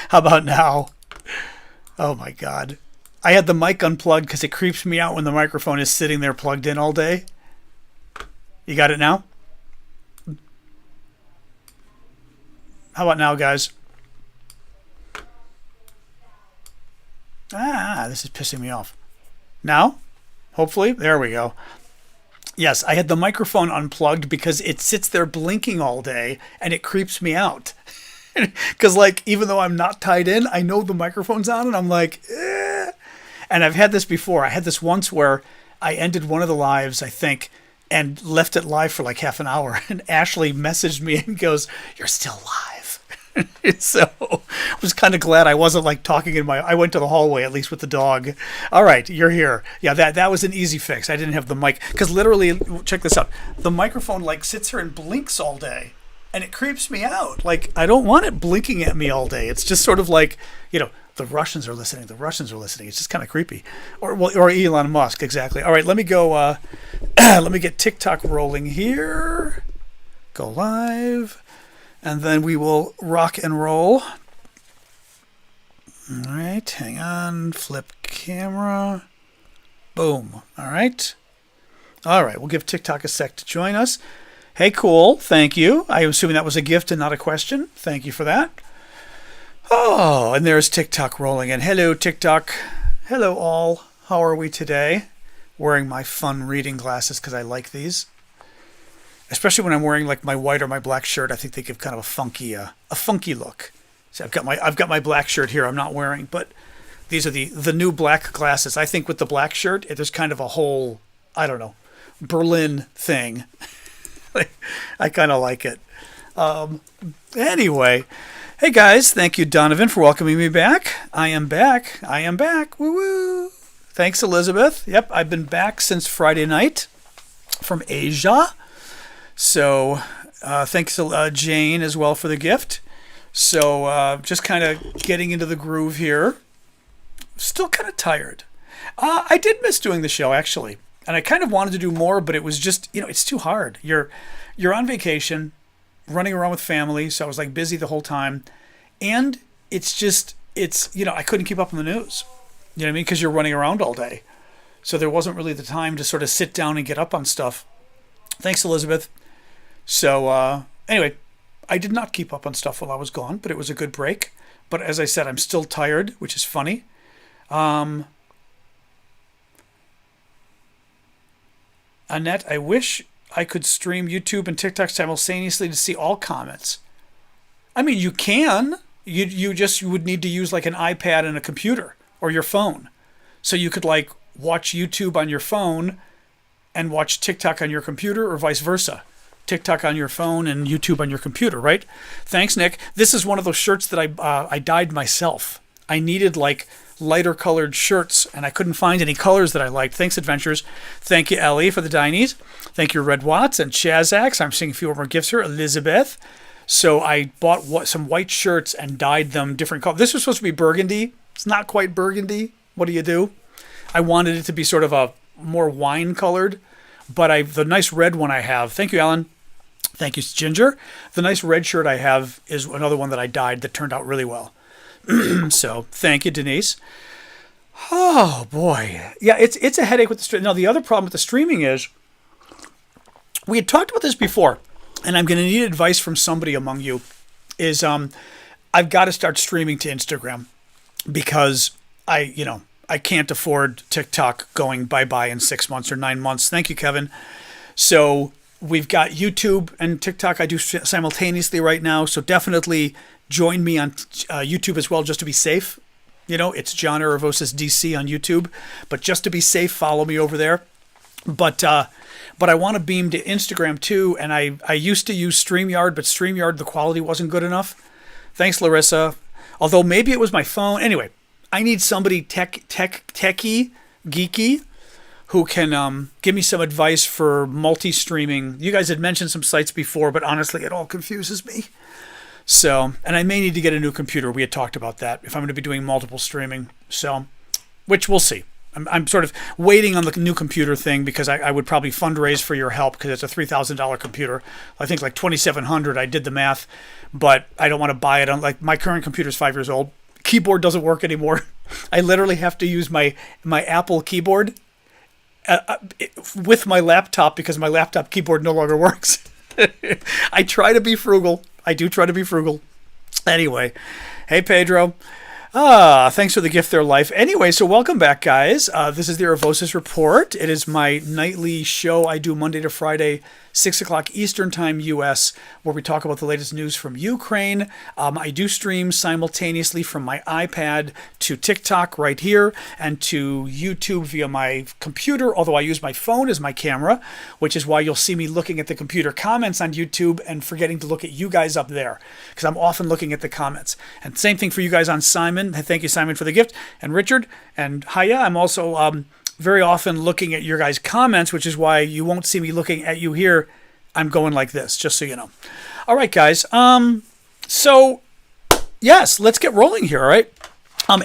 How about now? Oh my God. I had the mic unplugged because it creeps me out when the microphone is sitting there plugged in all day. You got it now? How about now, guys? This is pissing me off. Now? Hopefully. There we go. Yes, I had the microphone unplugged because it sits there blinking all day and it creeps me out. Because, like, even though I'm not tied in, I know the microphone's on and I'm like, eh. And I've had this before. I had this once where I ended one of the lives, I think, and left it live for like half an hour. And Ashley messaged me and goes, "You're still live." So I was kind of glad I wasn't like talking in I went to the hallway at least with the dog. All right, you're here. Yeah, that was an easy fix. I didn't have the mic because literally, check this out. The microphone like sits here and blinks all day. And it creeps me out. Like, I don't want it blinking at me all day. It's just sort of like, the Russians are listening. The Russians are listening. It's just kind of creepy. Or Elon Musk, exactly. All right, let me go. Let me get TikTok rolling here. Go live. And then we will rock and roll. All right, hang on. Flip camera. Boom. All right. All right, we'll give TikTok a sec to join us. Hey, cool. Thank you. I'm assuming that was a gift and not a question. Thank you for that. Oh, and there's TikTok rolling in. Hello, TikTok. Hello, all. How are we today? Wearing my fun reading glasses because I like these. Especially when I'm wearing like my white or my black shirt. I think they give kind of a funky look. See, I've got my black shirt here. I'm not wearing, but these are the new black glasses. I think with the black shirt, there's kind of a whole, I don't know, Berlin thing. I kind of like it. Anyway, hey guys, thank you, Donovan, for welcoming me back. I am back. Woo woo. Thanks, Elizabeth. Yep, I've been back since Friday night from Asia. So thanks, Jane, as well for the gift. So just kind of getting into the groove here. Still kind of tired. I did miss doing the show, actually. And I kind of wanted to do more, but it was just, it's too hard. You're on vacation, running around with family, so I was like busy the whole time. And it's I couldn't keep up on the news. You know what I mean? Because you're running around all day. So there wasn't really the time to sort of sit down and get up on stuff. Thanks, Elizabeth. So anyway, I did not keep up on stuff while I was gone, but it was a good break. But as I said, I'm still tired, which is funny. Annette, I wish I could stream YouTube and TikTok simultaneously to see all comments. I mean, you can. You would need to use like an iPad and a computer or your phone. So you could like watch YouTube on your phone and watch TikTok on your computer or vice versa. TikTok on your phone and YouTube on your computer, right? Thanks, Nick. This is one of those shirts that I dyed myself. I needed like lighter colored shirts and I couldn't find any colors that I liked. Thanks, Adventures. Thank you, Ellie, for the Dinies. Thank you, Red Watts and Chazax. I'm seeing a few more gifts here. Elizabeth. So I bought some white shirts and dyed them different colors. This was supposed to be burgundy. It's not quite burgundy. What do? I wanted it to be sort of a more wine colored, but the nice red one I have. Thank you, Alan. Thank you, Ginger. The nice red shirt I have is another one that I dyed that turned out really well. So thank you, Denise. Oh boy. Yeah, it's a headache with the stream. Now the other problem with the streaming is we had talked about this before, and I'm going to need advice from somebody among you, is I've got to start streaming to Instagram because I can't afford TikTok going bye-bye in 6 months or 9 months. Thank you, Kevin. So we've got YouTube and TikTok I do simultaneously right now. So definitely join me on YouTube as well, just to be safe. It's John Aravosis DC on YouTube. But just to be safe, follow me over there. But I want to beam to Instagram too. And I used to use StreamYard, but StreamYard, the quality wasn't good enough. Thanks, Larissa. Although maybe it was my phone. Anyway, I need somebody techie, geeky, who can give me some advice for multi-streaming. You guys had mentioned some sites before, but honestly, it all confuses me. So, and I may need to get a new computer. We had talked about that if I'm going to be doing multiple streaming. So, which we'll see. I'm sort of waiting on the new computer thing because I would probably fundraise for your help because it's a $3,000 computer. I think like $2,700. I did the math, but I don't want to buy it. Like my current computer is 5 years old, keyboard doesn't work anymore. I literally have to use my Apple keyboard with my laptop because my laptop keyboard no longer works. I try to be frugal. I do try to be frugal. Anyway, hey Pedro. Thanks for the gift there, Life. Anyway, so welcome back, guys. This is the Aravosis Report. It is my nightly show I do Monday to Friday, 6 o'clock Eastern Time, U.S., where we talk about the latest news from Ukraine. I do stream simultaneously from my iPad to TikTok right here and to YouTube via my computer, although I use my phone as my camera, which is why you'll see me looking at the computer comments on YouTube and forgetting to look at you guys up there, because I'm often looking at the comments. And same thing for you guys on Simon. Thank you, Simon, for the gift. And Richard and Haya, I'm also very often looking at your guys' comments, which is why you won't see me looking at you here. I'm going like this, just so you know. All right, guys. So, yes, let's get rolling here, all right?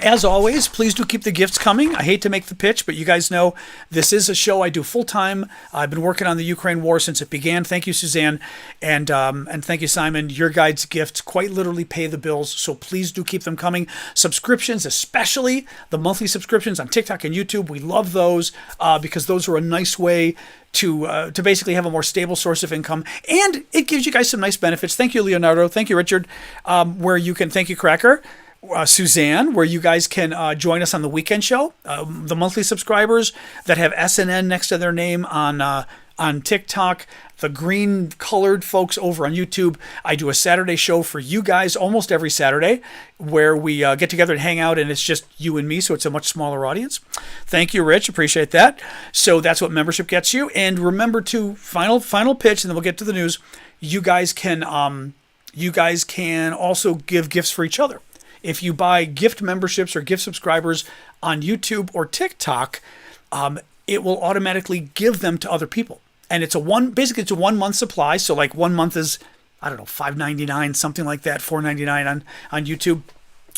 As always, please do keep the gifts coming. I hate to make the pitch, but you guys know this is a show I do full-time. I've been working on the Ukraine war since it began. Thank you, Suzanne, and thank you, Simon. Your guys' gifts quite literally pay the bills, so please do keep them coming. Subscriptions, especially the monthly subscriptions on TikTok and YouTube, we love those because those are a nice way to basically have a more stable source of income, and it gives you guys some nice benefits. Thank you, Leonardo. Thank you, Richard. Where you can, thank you, Cracker. Suzanne, where you guys can join us on the weekend show. The monthly subscribers that have SNN next to their name on TikTok, the green colored folks over on YouTube. I do a Saturday show for you guys almost every Saturday where we get together and hang out, and it's just you and me, so it's a much smaller audience. Thank you, Rich. Appreciate that. So that's what membership gets you. And remember to final pitch, and then we'll get to the news. You guys can also give gifts for each other. If you buy gift memberships or gift subscribers on YouTube or TikTok, it will automatically give them to other people. And it's a 1 month supply. So like 1 month is, I don't know, $5.99, something like that, $4.99 on YouTube,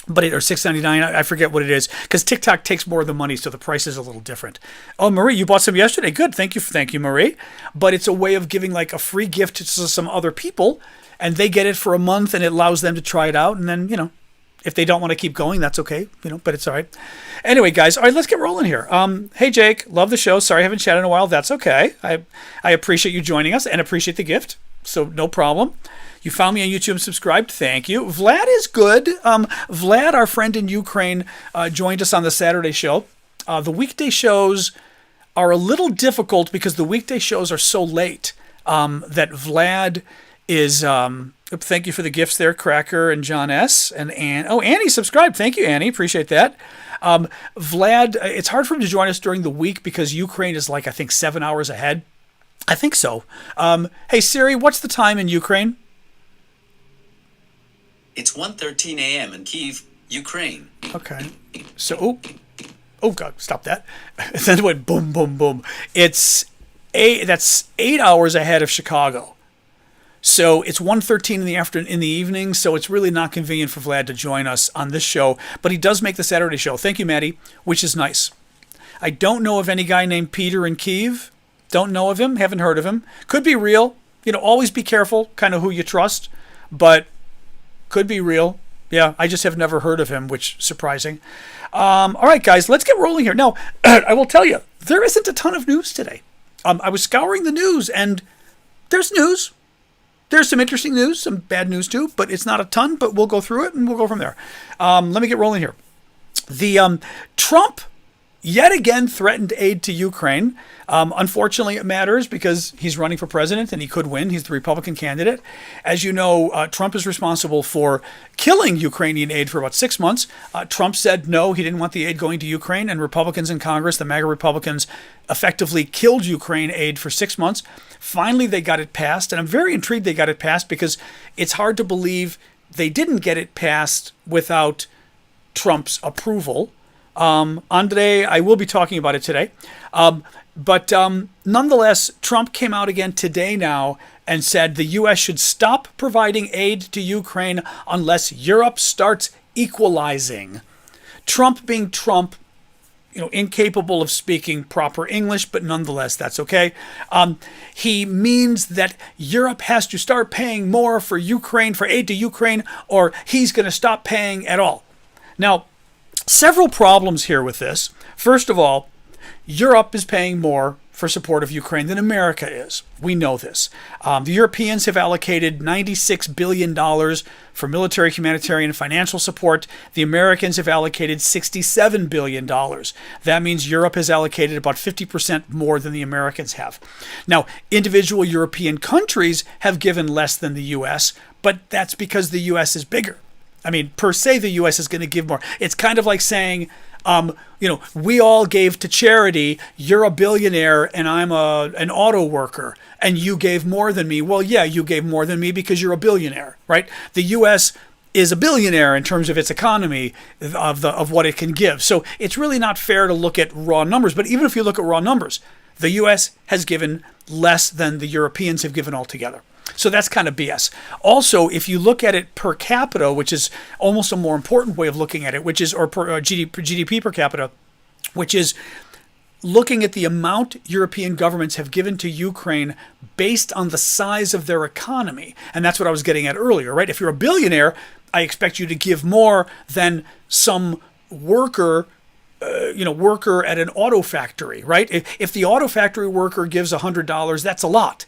or $6.99. I forget what it is, because TikTok takes more of the money, so the price is a little different. Oh, Marie, you bought some yesterday. Good, thank you, Marie. But it's a way of giving like a free gift to some other people, and they get it for a month, and it allows them to try it out, and then if they don't want to keep going, that's okay, but it's all right. Anyway, guys, all right, let's get rolling here. Hey, Jake, love the show. Sorry I haven't chatted in a while. That's okay. I appreciate you joining us and appreciate the gift, so no problem. You found me on YouTube and subscribed. Thank you. Vlad is good. Vlad, our friend in Ukraine, joined us on the Saturday show. The weekday shows are a little difficult because the weekday shows are so late that Vlad is... thank you for the gifts there, Cracker and John S. and Ann. Oh, Annie subscribed. Thank you, Annie. Appreciate that. Vlad, it's hard for him to join us during the week because Ukraine is like, I think, 7 hours ahead. I think so. Hey, Siri, what's the time in Ukraine? It's 1:13 a.m. in Kyiv, Ukraine. Okay. So, oh God, stop that. Then it went boom, boom, boom. That's 8 hours ahead of Chicago. So it's 1:13 in the evening, so it's really not convenient for Vlad to join us on this show, but he does make the Saturday show. Thank you, Maddie, which is nice. I don't know of any guy named Peter in Kyiv. Don't know of him, haven't heard of him. Could be real. Always be careful, kind of who you trust, but could be real. Yeah, I just have never heard of him, which is surprising. All right, guys, let's get rolling here. Now, I will tell you, there isn't a ton of news today. I was scouring the news, and there's news. There's some interesting news, some bad news too, but it's not a ton, but we'll go through it and we'll go from there. Let me get rolling here. The Trump yet again threatened aid to Ukraine. Unfortunately, it matters because he's running for president and he could win. He's the Republican candidate. As you know, Trump is responsible for killing Ukrainian aid for about 6 months. Trump said no, he didn't want the aid going to Ukraine, and Republicans in Congress, the MAGA Republicans, effectively killed Ukraine aid for 6 months. Finally, they got it passed, and I'm very intrigued they got it passed because it's hard to believe they didn't get it passed without Trump's approval. Andre, I will be talking about it today. But nonetheless, Trump came out again today now and said the U.S. should stop providing aid to Ukraine unless Europe starts equalizing. Trump being Trump, incapable of speaking proper English, but nonetheless, that's okay. He means that Europe has to start paying more for Ukraine, for aid to Ukraine, or he's going to stop paying at all. Now, several problems here with this. First of all, Europe is paying more for support of Ukraine than America is. We know this. The Europeans have allocated $96 billion for military, humanitarian, and financial support. The Americans have allocated $67 billion. That means Europe has allocated about 50% more than the Americans have. Now, individual European countries have given less than the U.S., but that's because the U.S. is bigger. I mean, per se, the U.S. is going to give more. It's kind of like saying, we all gave to charity. You're a billionaire and I'm an auto worker and you gave more than me. Well, yeah, you gave more than me because you're a billionaire, right? The U.S. is a billionaire in terms of its economy of what it can give. So it's really not fair to look at raw numbers. But even if you look at raw numbers, the U.S. has given less than the Europeans have given altogether. So that's kind of BS. Also, if you look at it per capita, which is almost a more important way of looking at it, which is, or per GDP per capita, which is looking at the amount European governments have given to Ukraine based on the size of their economy. And that's what I was getting at earlier, right? If you're a billionaire, I expect you to give more than some worker at an auto factory, right? If the auto factory worker gives $100, that's a lot.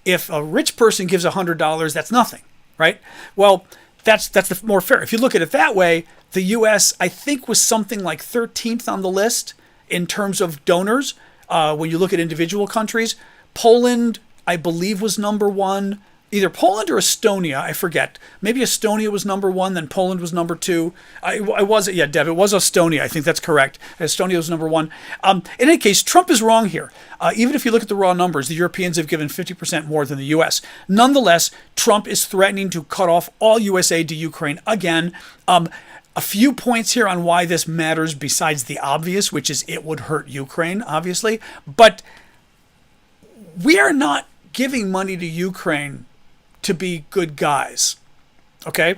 If a rich person gives $100, that's nothing, right? Well, that's the more fair. If you look at it that way, the U.S., I think, was something like 13th on the list in terms of donors. When you look at individual countries, Poland, I believe, was number one. Either Poland or Estonia, I forget. Maybe Estonia was number one, then Poland was number two. Deb, it was Estonia. I think that's correct. Estonia was number one. In any case, Trump is wrong here. Even if you look at the raw numbers, the Europeans have given 50% more than the U.S. Nonetheless, Trump is threatening to cut off all U.S. aid to Ukraine again. A few points here on why this matters besides the obvious, which is it would hurt Ukraine, obviously. But we are not giving money to Ukraine to be good guys, okay?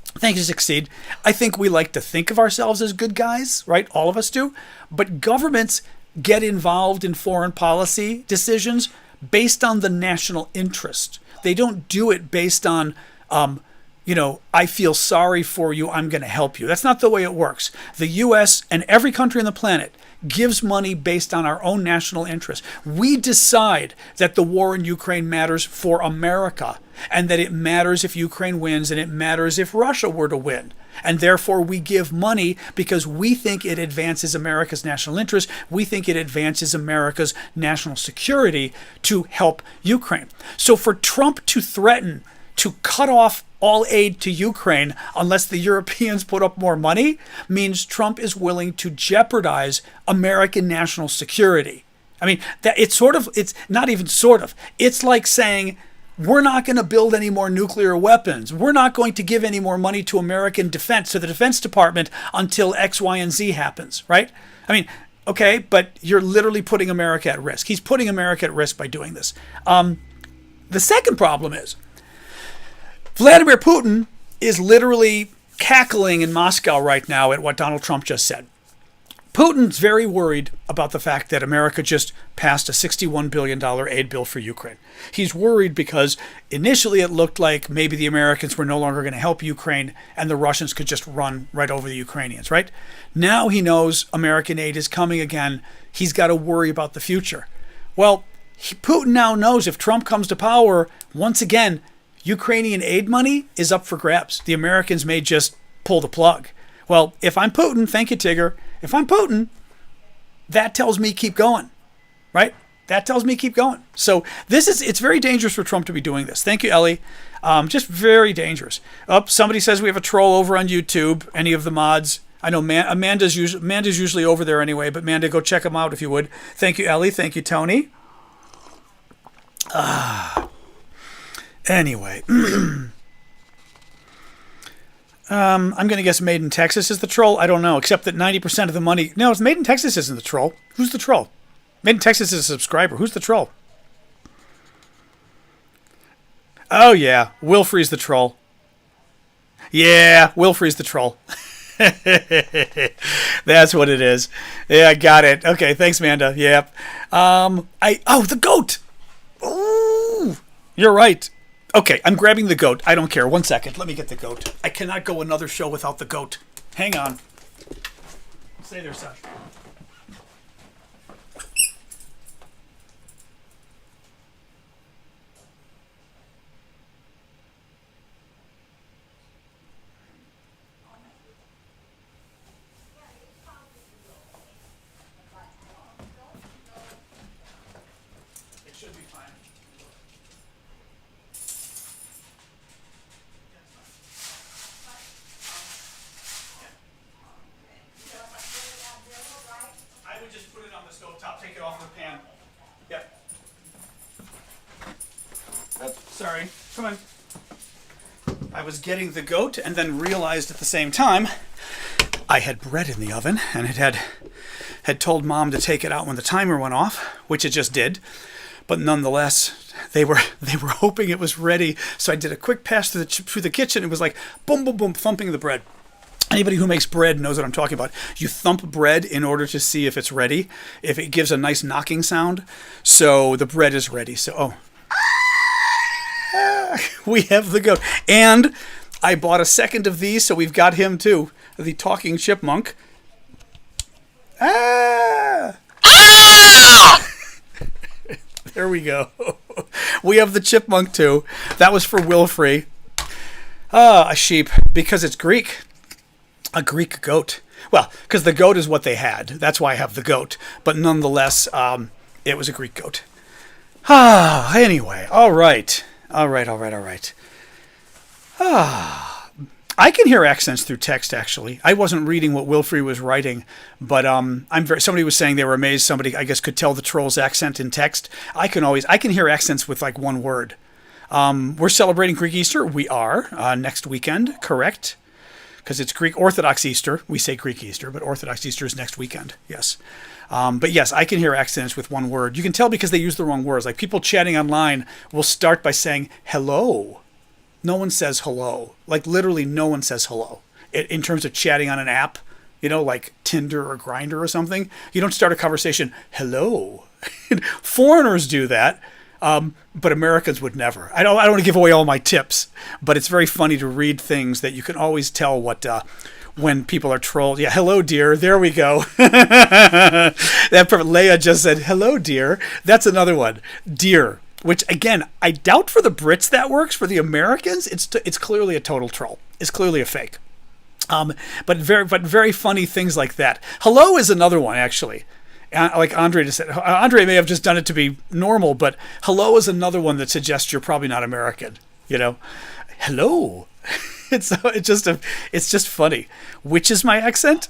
Thank you, Succeed. I think we like to think of ourselves as good guys, right? All of us do. But governments get involved in foreign policy decisions based on the national interest. They don't do it based on, I feel sorry for you, I'm going to help you. That's not the way it works. The U.S. and every country on the planet gives money based on our own national interest. We decide that the war in Ukraine matters for America, and that it matters if Ukraine wins, and it matters if Russia were to win. And therefore, we give money because we think it advances America's national interest. We think it advances America's national security to help Ukraine. So for Trump to threaten to cut off all aid to Ukraine unless the Europeans put up more money means Trump is willing to jeopardize American national security. I mean, it's not even sort of. It's like saying, we're not going to build any more nuclear weapons. We're not going to give any more money to American defense, to the Defense Department, until X, Y, and Z happens, right? I mean, okay, but you're literally putting America at risk. He's putting America at risk by doing this. The second problem is, Vladimir Putin is literally cackling in Moscow right now at what Donald Trump just said. Putin's very worried about the fact that America just passed a $61 billion aid bill for Ukraine. He's worried because initially it looked like maybe the Americans were no longer going to help Ukraine and the Russians could just run right over the Ukrainians, right? Now he knows American aid is coming again. He's got to worry about the future. Well, Putin now knows if Trump comes to power, once again, Ukrainian aid money is up for grabs. The Americans may just pull the plug. Well, if I'm Putin, thank you, Tigger. If I'm Putin, that tells me keep going, right? That tells me keep going. So it's very dangerous for Trump to be doing this. Thank you, Ellie. Just very dangerous. Somebody says we have a troll over on YouTube. Any of the mods? I know Amanda's usually over there anyway, but Amanda, go check them out if you would. Thank you, Ellie. Thank you, Tony. Anyway, I'm going to guess Made in Texas is the troll. I don't know, except that 90% of the money... No, it's Made in Texas isn't the troll. Who's the troll? Made in Texas is a subscriber. Who's the troll? Oh, yeah. Wilfrey's the troll. Yeah, Wilfrey's the troll. That's what it is. Yeah, I got it. Okay, thanks, Amanda. Yep. The goat! Ooh, you're right. Okay, I'm grabbing the goat. I don't care. 1 second. Let me get the goat. I cannot go another show without the goat. Hang on. Say there, Saj. It should be fine. I would just put it on the stove top, take it off the pan. Yep. Sorry, come on. I was getting the goat and then realized at the same time I had bread in the oven and it had told Mom to take it out when the timer went off, which it just did. But nonetheless, they were hoping it was ready. So I did a quick pass through the kitchen. It was like boom, boom, boom, thumping the bread. Anybody who makes bread knows what I'm talking about. You thump bread in order to see if it's ready, if it gives a nice knocking sound. So the bread is ready. So, we have the goat. And I bought a second of these, so we've got him too. The talking chipmunk. There we go. We have the chipmunk too. That was for Wilfrey. A sheep, because it's Greek. A Greek goat. Well, because the goat is what they had. That's why I have the goat. But nonetheless, it was a Greek goat. Anyway, all right. I can hear accents through text, actually. I wasn't reading what Wilfrey was writing, but somebody was saying they were amazed somebody, I guess, could tell the troll's accent in text. I can hear accents with like one word. We're celebrating Greek Easter. We are next weekend, correct? Because it's Greek Orthodox Easter. We say Greek Easter, but Orthodox Easter is next weekend. Yes. But yes, I can hear accents with one word. You can tell because they use the wrong words. Like people chatting online will start by saying hello. No one says hello. Like literally no one says hello. In terms of chatting on an app, like Tinder or Grindr or something, you don't start a conversation, hello. Foreigners do that. But Americans would never. I don't want to give away all my tips, but it's very funny to read things that you can always tell when people are trolled. Yeah, hello, dear. There we go. That perfect. Leia just said, hello, dear. That's another one. Dear, which again, I doubt for the Brits that works. For the Americans, it's clearly a total troll. It's clearly a fake. But very funny things like that. Hello is another one, actually. Like Andre just said, Andre may have just done it to be normal, but hello is another one that suggests you're probably not American. Hello. It's just funny. Which is my accent?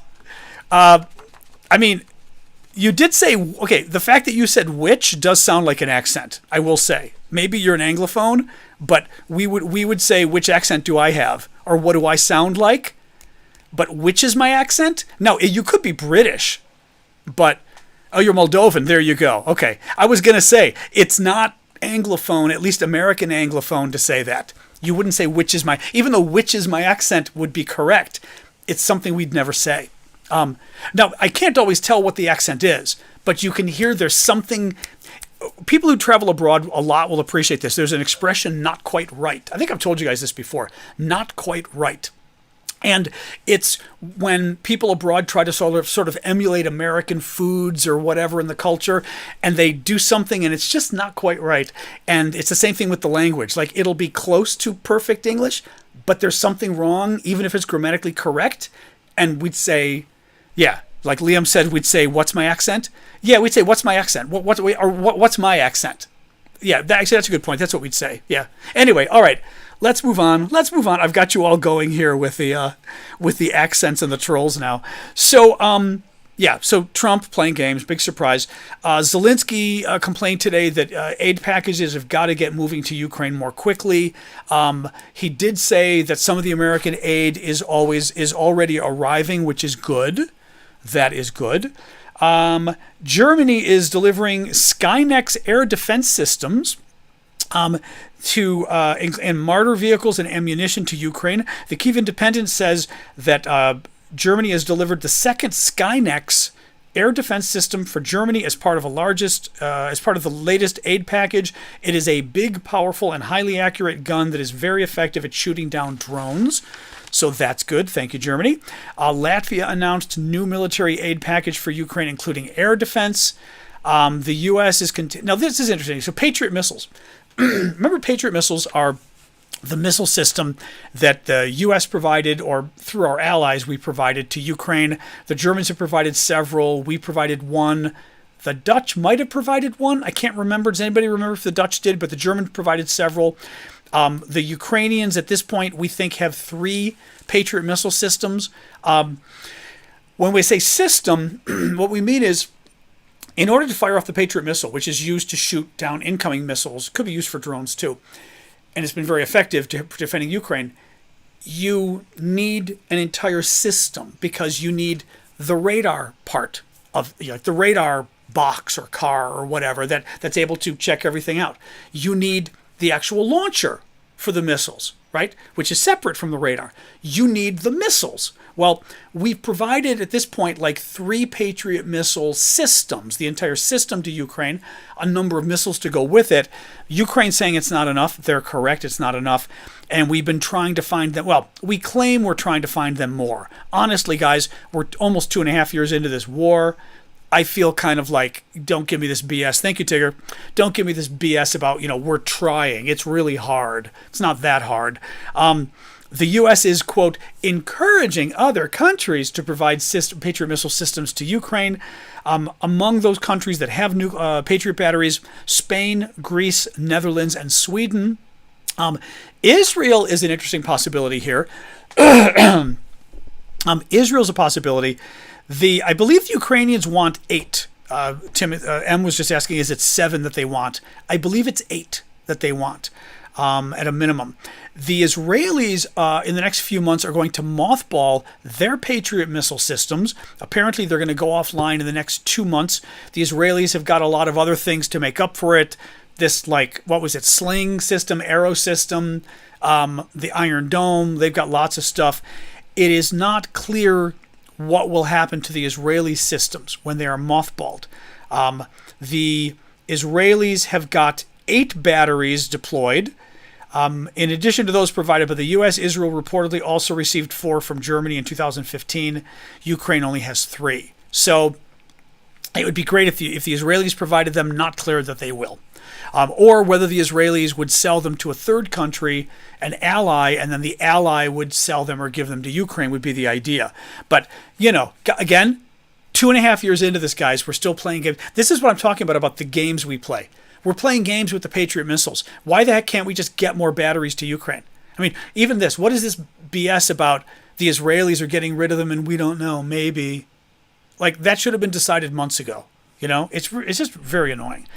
You did say, okay, the fact that you said which does sound like an accent, I will say. Maybe you're an Anglophone, but we would say, which accent do I have? Or what do I sound like? But which is my accent? No, you could be British, but... Oh, you're Moldovan. There you go. Okay. I was going to say, it's not Anglophone, at least American Anglophone, to say that. You wouldn't say which is my... Even though which is my accent would be correct, it's something we'd never say. Now, I can't always tell what the accent is, but you can hear there's something... People who travel abroad a lot will appreciate this. There's an expression, not quite right. I think I've told you guys this before. Not quite right. And it's when people abroad try to sort of emulate American foods or whatever in the culture, and they do something and it's just not quite right. And it's the same thing with the language. Like it'll be close to perfect English, but there's something wrong, even if it's grammatically correct. And we'd say, yeah, like Liam said, we'd say, what's my accent? Yeah, we'd say, what's my accent? What's my accent? Yeah, that's a good point. That's what we'd say. Yeah. Anyway, all right. Let's move on. I've got you all going here with the accents and the trolls now. So, so Trump playing games, big surprise. Zelensky complained today that aid packages have got to get moving to Ukraine more quickly. He did say that some of the American aid is already arriving, which is good. That is good. Germany is delivering Skynex air defense systems and Marder vehicles and ammunition to Ukraine. The Kyiv Independent says that Germany has delivered the second Skynex air defense system for Germany as part of the latest aid package. It is a big, powerful, and highly accurate gun that is very effective at shooting down drones. So that's good. Thank you, Germany. Latvia announced new military aid package for Ukraine, including air defense. The U.S. is now this is interesting. So Patriot missiles. Remember, Patriot missiles are the missile system that the U.S. provided, or through our allies we provided to Ukraine. The Germans have provided several. We provided one. The Dutch might have provided one. I can't remember. Does anybody remember if the Dutch did? But the Germans provided several. The Ukrainians at this point, we think, have 3 Patriot missile systems. When we say system, what we mean is, in order to fire off the Patriot missile, which is used to shoot down incoming missiles, could be used for drones too, and it's been very effective to defending Ukraine, you need an entire system, because you need the radar part of, like the radar box or car or whatever that's able to check everything out. You need the actual launcher for the missiles, right? Which is separate from the radar. You need the missiles. Well, we've provided at this point like 3 Patriot missile systems, the entire system to Ukraine, a number of missiles to go with it. Ukraine saying it's not enough. They're correct, it's not enough. And we've been trying to find them. Well, we claim we're trying to find them more. Honestly, guys, we're almost 2.5 years into this war. I feel kind of like, don't give me this BS. Thank you, Tigger. Don't give me this BS about, we're trying. It's really hard. It's not that hard. The U.S. is, quote, encouraging other countries to provide Patriot missile systems to Ukraine. Among those countries that have new Patriot batteries, Spain, Greece, Netherlands, and Sweden. Israel is an interesting possibility here. Israel's a possibility. I believe the Ukrainians want 8. M was just asking, is it 7 that they want? I believe it's 8 that they want, at a minimum. The Israelis, in the next few months, are going to mothball their Patriot missile systems. Apparently, they're going to go offline in the next 2 months. The Israelis have got a lot of other things to make up for it. This, sling system, arrow system, the Iron Dome. They've got lots of stuff. It is not clear what will happen to the Israeli systems when they are mothballed. The Israelis have got 8 batteries deployed. In addition to those provided by the U.S., Israel reportedly also received 4 from Germany in 2015. Ukraine only has 3. So it would be great if the Israelis provided them, not clear that they will. Or whether the Israelis would sell them to a third country, an ally, and then the ally would sell them or give them to Ukraine would be the idea. But, again, 2.5 years into this, guys, we're still playing games. This is what I'm talking about the games we play. We're playing games with the Patriot missiles. Why the heck can't we just get more batteries to Ukraine? I mean, even this, what is this BS about the Israelis are getting rid of them and we don't know, maybe? That should have been decided months ago. It's just very annoying.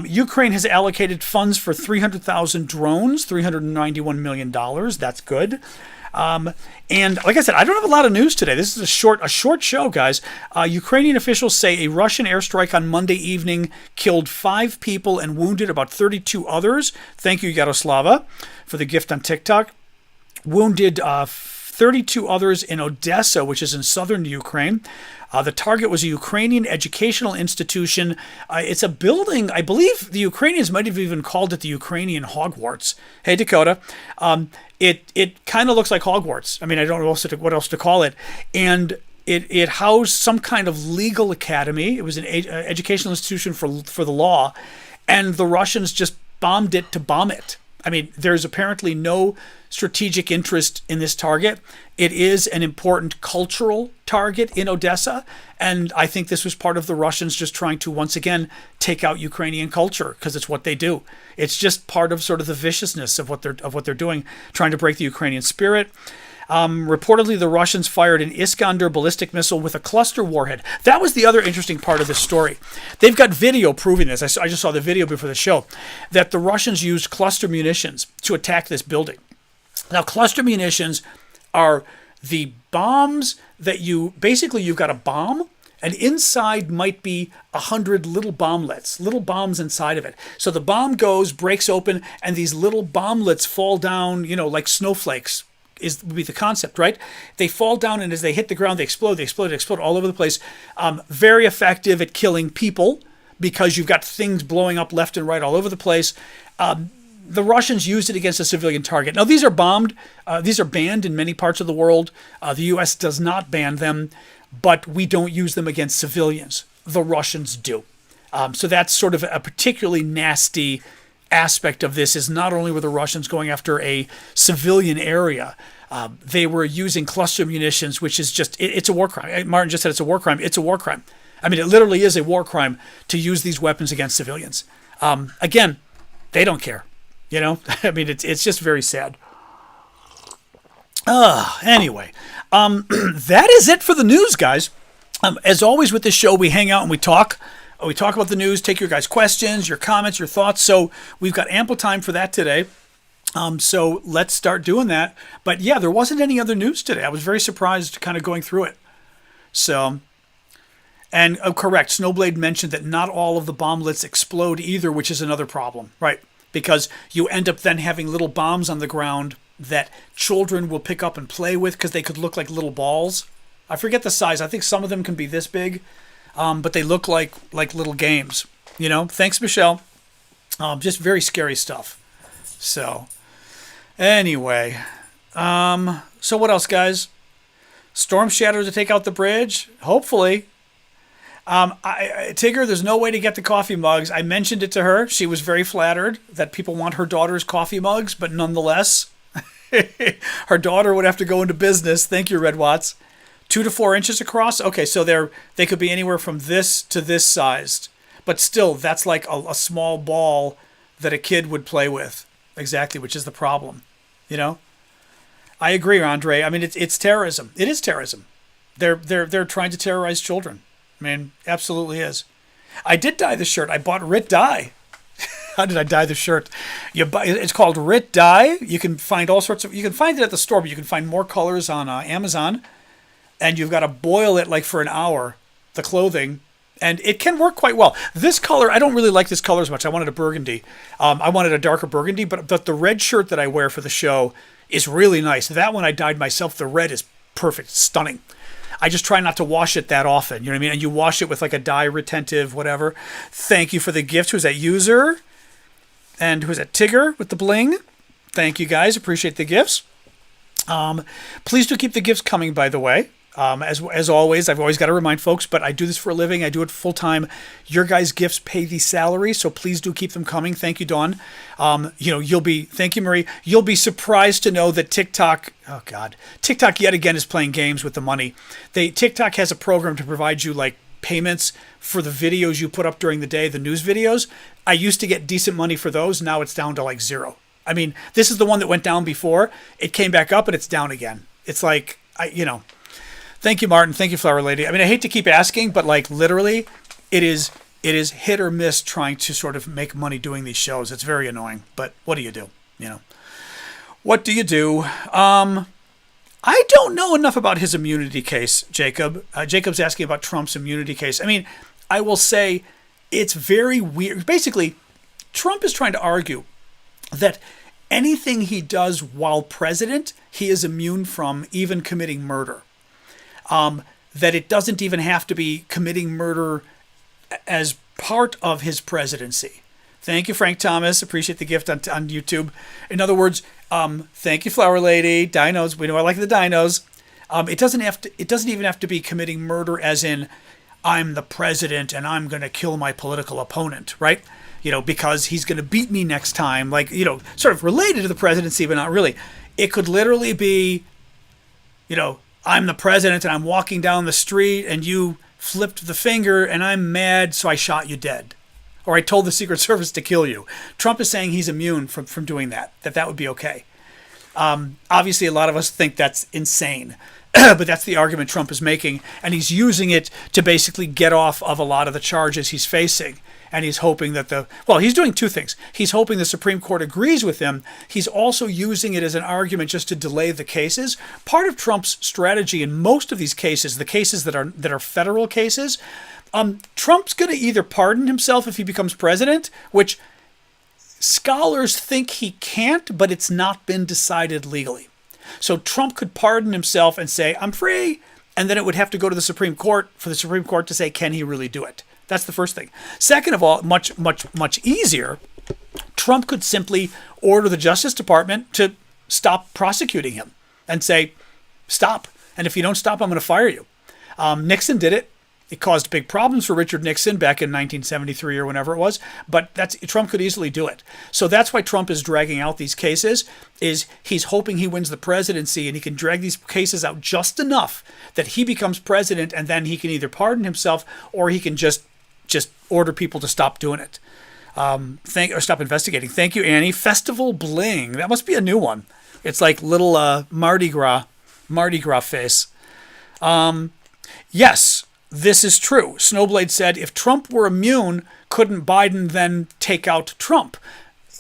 Ukraine has allocated funds for 300,000 drones, $391 million. That's good. And like I said, I don't have a lot of news today. This is a short show, guys. Ukrainian officials say a Russian airstrike on Monday evening killed 5 people and wounded about 32 others. Thank you, Yaroslava, for the gift on TikTok. Wounded 32 others in Odessa, which is in southern Ukraine. The target was a Ukrainian educational institution. It's a building, I believe the Ukrainians might have even called it the Ukrainian Hogwarts. Hey, Dakota. It kind of looks like Hogwarts. I mean, I don't know what else to call it. And it housed some kind of legal academy. It was an educational institution for the law. And the Russians just bombed it to bomb it. I mean, there's apparently no strategic interest in this target. It is an important cultural target in Odessa, and I think this was part of the Russians just trying to once again take out Ukrainian culture, because it's what they do. It's just part of sort of the viciousness of what they're doing, trying to break the Ukrainian spirit. Reportedly, the Russians fired an Iskander ballistic missile with a cluster warhead. That was the other interesting part of this story. They've got video proving this. I just saw the video before the show, that the Russians used cluster munitions to attack this building. Now, cluster munitions are the bombs that you've got a bomb, and inside might be 100 little bomblets, little bombs inside of it. So the bomb goes, breaks open, and these little bomblets fall down, like snowflakes would be the concept, right? They fall down, and as they hit the ground, they explode all over the place. Very effective at killing people, because you've got things blowing up left and right all over the place. the Russians used it against a civilian target. Now, these are bombed. These are banned in many parts of the world. The U.S. does not ban them, but we don't use them against civilians. The Russians do. So that's sort of a particularly nasty aspect of this, is not only were the Russians going after a civilian area, they were using cluster munitions, which is just, it's a war crime. Martin just said it's a war crime. It's a war crime. I mean, it literally is a war crime to use these weapons against civilians. Again, they don't care. You know, I mean, it's just very sad. Anyway, that is it for the news, guys. As always with this show, we hang out and we talk. We talk about the news, take your guys' questions, your comments, your thoughts. So we've got ample time for that today. So let's start doing that. But yeah, there wasn't any other news today. I was very surprised kind of going through it. So, and correct, Snowblade mentioned that not all of the bomblets explode either, which is another problem, right? Because you end up then having little bombs on the ground that children will pick up and play with because they could look like little balls. I forget the size. I think some of them can be this big, but they look like little games. You know, thanks, Michelle. Just very scary stuff. So, anyway, so what else, guys? Storm shadows to take out the bridge? Hopefully. Tigger, there's no way to get the coffee mugs. I mentioned it to her. She was very flattered that people want her daughter's coffee mugs, but nonetheless, her daughter would have to go into business. Thank you, Red Watts. 2 to 4 inches across. Okay, so they could be anywhere from this to this sized, but still, that's like a small ball that a kid would play with. Exactly, which is the problem. You know, I agree, Andre. I mean, it's terrorism. It is terrorism. They're trying to terrorize children. I mean, absolutely is. I did dye the shirt. I bought Rit dye. How did I dye the shirt? It's called Rit dye. You can find all sorts of. You can find it at the store, but you can find more colors on Amazon. And you've got to boil it like for an hour, the clothing, and it can work quite well. This color, I don't really like this color as much. I wanted a burgundy. I wanted a darker burgundy, but the red shirt that I wear for the show is really nice. That one I dyed myself. The red is perfect, stunning. I just try not to wash it that often. You know what I mean? And you wash it with like a dye retentive, whatever. Thank you for the gift. Who's that? User? And who's that? Tigger with the bling. Thank you, guys. Appreciate the gifts. Please do keep the gifts coming, by the way. As always, I've always got to remind folks, but I do this for a living. I do it full time. Your guys' gifts pay the salary, so please do keep them coming. Thank you, Dawn. Thank you, Marie. You'll be surprised to know that TikTok yet again is playing games with the money. TikTok has a program to provide you like payments for the videos you put up during the day, the news videos. I used to get decent money for those. Now it's down to like zero. I mean, this is the one that went down before. It came back up and it's down again. It's like, Thank you, Martin. Thank you, Flower Lady. I mean, I hate to keep asking, but like literally, it is hit or miss trying to sort of make money doing these shows. It's very annoying, but what do you do? What do you do? I don't know enough about his immunity case, Jacob. Jacob's asking about Trump's immunity case. I mean, I will say it's very weird. Basically, Trump is trying to argue that anything he does while president, he is immune from, even committing murder. That it doesn't even have to be committing murder as part of his presidency. Thank you, Frank Thomas. Appreciate the gift on YouTube. In other words, thank you, Flower Lady. Dinos. We know I like the dinos. It doesn't even have to be committing murder as in I'm the president and I'm going to kill my political opponent, right? Because he's going to beat me next time. Like, sort of related to the presidency, but not really. It could literally be, I'm the president and I'm walking down the street and you flipped the finger and I'm mad, so I shot you dead. Or I told the Secret Service to kill you. Trump is saying he's immune from doing that would be okay. Obviously, a lot of us think that's insane, but that's the argument Trump is making, and he's using it to basically get off of a lot of the charges he's facing. And he's hoping that he's doing two things. He's hoping the Supreme Court agrees with him. He's also using it as an argument just to delay the cases. Part of Trump's strategy in most of these cases, the cases that are federal cases, Trump's going to either pardon himself if he becomes president, which scholars think he can't, but it's not been decided legally. So Trump could pardon himself and say, I'm free, and then it would have to go to the Supreme Court for the Supreme Court to say, can he really do it? That's the first thing. Second of all, much easier, Trump could simply order the Justice Department to stop prosecuting him and say, stop. And if you don't stop, I'm going to fire you. Nixon did it. It caused big problems for Richard Nixon back in 1973 or whenever it was, but Trump could easily do it. So that's why Trump is dragging out these cases, is he's hoping he wins the presidency and he can drag these cases out just enough that he becomes president, and then he can either pardon himself or he can just order people to stop doing it. Or stop investigating. Thank you, Annie. Festival Bling. That must be a new one. It's like little Mardi Gras face. Yes. This is true. Snowblade said, if Trump were immune, couldn't Biden then take out Trump?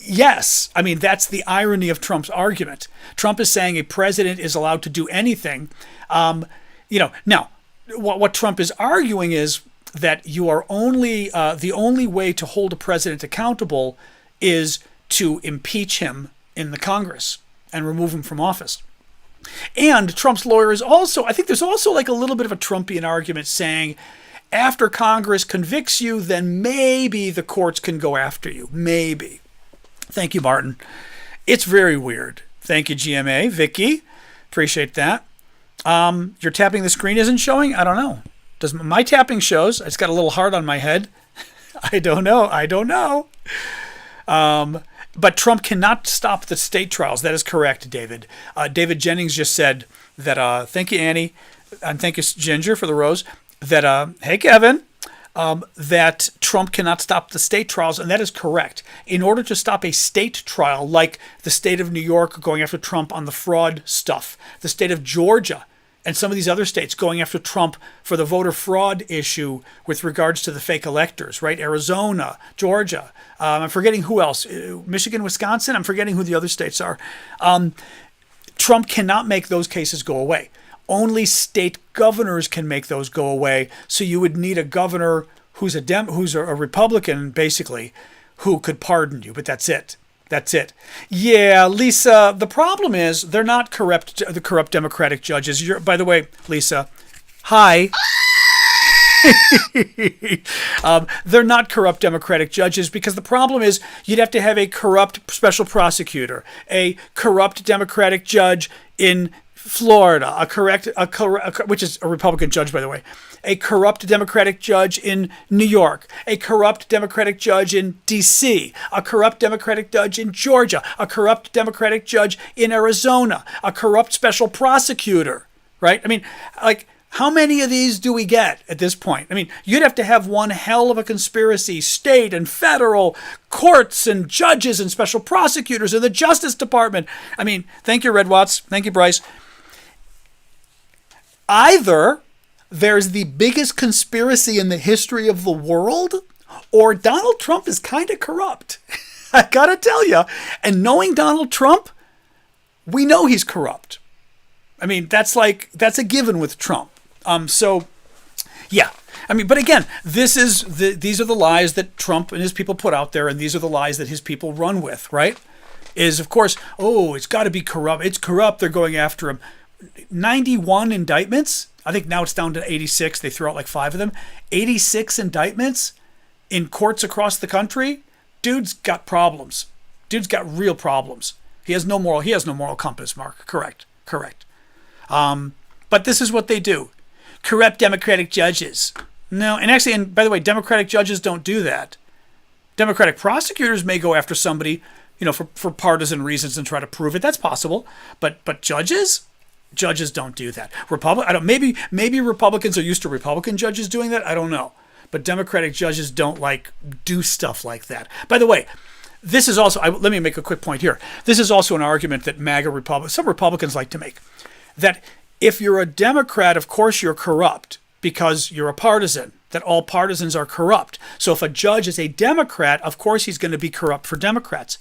Yes. I mean, that's the irony of Trump's argument. Trump is saying a president is allowed to do anything. Now, what Trump is arguing is that you are only the only way to hold a president accountable is to impeach him in the Congress and remove him from office. And Trump's lawyer is also, I think there's also like a little bit of a Trumpian argument saying, after Congress convicts you, then maybe the courts can go after you. Maybe. Thank you, Martin. It's very weird. Thank you, GMA. Vicky, appreciate that. Your tapping the screen isn't showing? I don't know. Does my tapping shows? It's got a little heart on my head. I don't know. But Trump cannot stop the state trials. That is correct, David. David Jennings just said that, thank you, Annie, and thank you, Ginger, for the rose, that, hey, Kevin, that Trump cannot stop the state trials, and that is correct. In order to stop a state trial, like the state of New York going after Trump on the fraud stuff, the state of Georgia, and some of these other states going after Trump for the voter fraud issue with regards to the fake electors, right? Arizona, Georgia. I'm forgetting who else. Michigan, Wisconsin. I'm forgetting who the other states are. Trump cannot make those cases go away. Only state governors can make those go away. So you would need a governor who's a Republican, basically, who could pardon you. But that's it. That's it. Yeah, Lisa, the problem is they're not the corrupt Democratic judges. By the way, Lisa, hi. They're not corrupt Democratic judges because the problem is you'd have to have a corrupt special prosecutor, a corrupt Democratic judge in Florida, which is a Republican judge, by the way, a corrupt Democratic judge in New York, a corrupt Democratic judge in D.C., a corrupt Democratic judge in Georgia, a corrupt Democratic judge in Arizona, a corrupt special prosecutor, right? I mean, like, how many of these do we get at this point? I mean, you'd have to have one hell of a conspiracy, state and federal courts and judges and special prosecutors and the Justice Department. I mean, thank you, Red Watts. Thank you, Bryce. Either there's the biggest conspiracy in the history of the world, or Donald Trump is kind of corrupt. I gotta tell you. And knowing Donald Trump, we know he's corrupt. I mean, that's a given with Trump. So, yeah. I mean, but again, these are the lies that Trump and his people put out there, and these are the lies that his people run with, right? Is, of course, it's got to be corrupt. It's corrupt. They're going after him. 91 indictments. I think now it's down to 86. They threw out like 5 of them. 86 indictments in courts across the country. Dude's got problems. Dude's got real problems. He has no moral compass, Mark. Correct. But this is what they do. Corrupt Democratic judges. No, and by the way, Democratic judges don't do that. Democratic prosecutors may go after somebody, for partisan reasons and try to prove it. That's possible. But judges don't do that. Maybe Republicans are used to Republican judges doing that. I don't know. But Democratic judges don't do stuff like that. By the way, this is also, let me make a quick point here. This is also an argument that some Republicans like to make, that if you're a Democrat, of course you're corrupt because you're a partisan, that all partisans are corrupt. So if a judge is a Democrat, of course he's going to be corrupt for Democrats.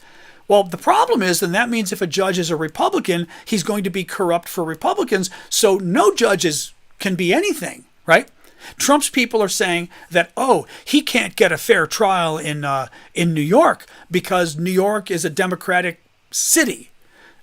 Well, the problem is, then that means if a judge is a Republican, he's going to be corrupt for Republicans. So no judges can be anything, right? Trump's people are saying that, he can't get a fair trial in New York because New York is a Democratic city.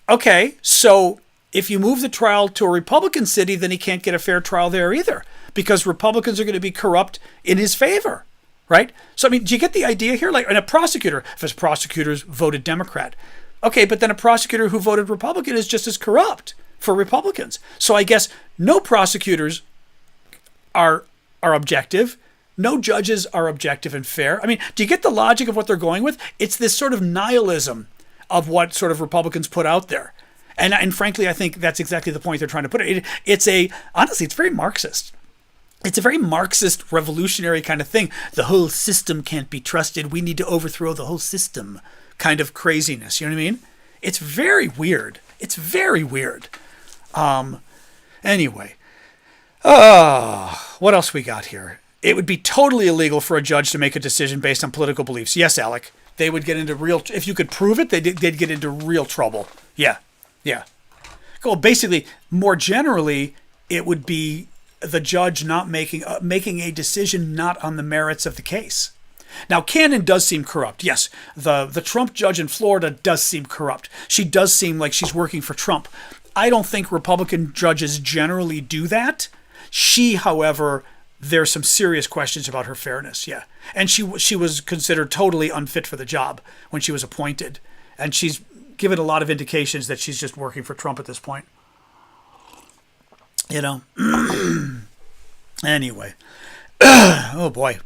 Okay, so if you move the trial to a Republican city, then he can't get a fair trial there either because Republicans are going to be corrupt in his favor. right? So, I mean, do you get the idea here? Like, and a prosecutor, if his prosecutors voted Democrat, okay, but then a prosecutor who voted Republican is just as corrupt for Republicans. So I guess no prosecutors are objective. No judges are objective and fair. I mean, do you get the logic of what they're going with? It's this sort of nihilism of what sort of Republicans put out there. And frankly, I think that's exactly the point they're trying to put it. Honestly, it's very Marxist. It's a very Marxist revolutionary kind of thing. The whole system can't be trusted. We need to overthrow the whole system kind of craziness. You know what I mean? It's very weird. It's very weird. Anyway. What else we got here? It would be totally illegal for a judge to make a decision based on political beliefs. Yes, Alec. They would get into if you could prove it, they'd get into real trouble. Yeah. Well, basically, more generally, it would be the judge not making a decision not on the merits of the case. Now, Cannon does seem corrupt. Yes, the Trump judge in Florida does seem corrupt. She does seem like she's working for Trump. I don't think Republican judges generally do that. She, however, there's some serious questions about her fairness, yeah. And she was considered totally unfit for the job when she was appointed. And she's given a lot of indications that she's just working for Trump at this point. You know? Anyway. Oh, boy.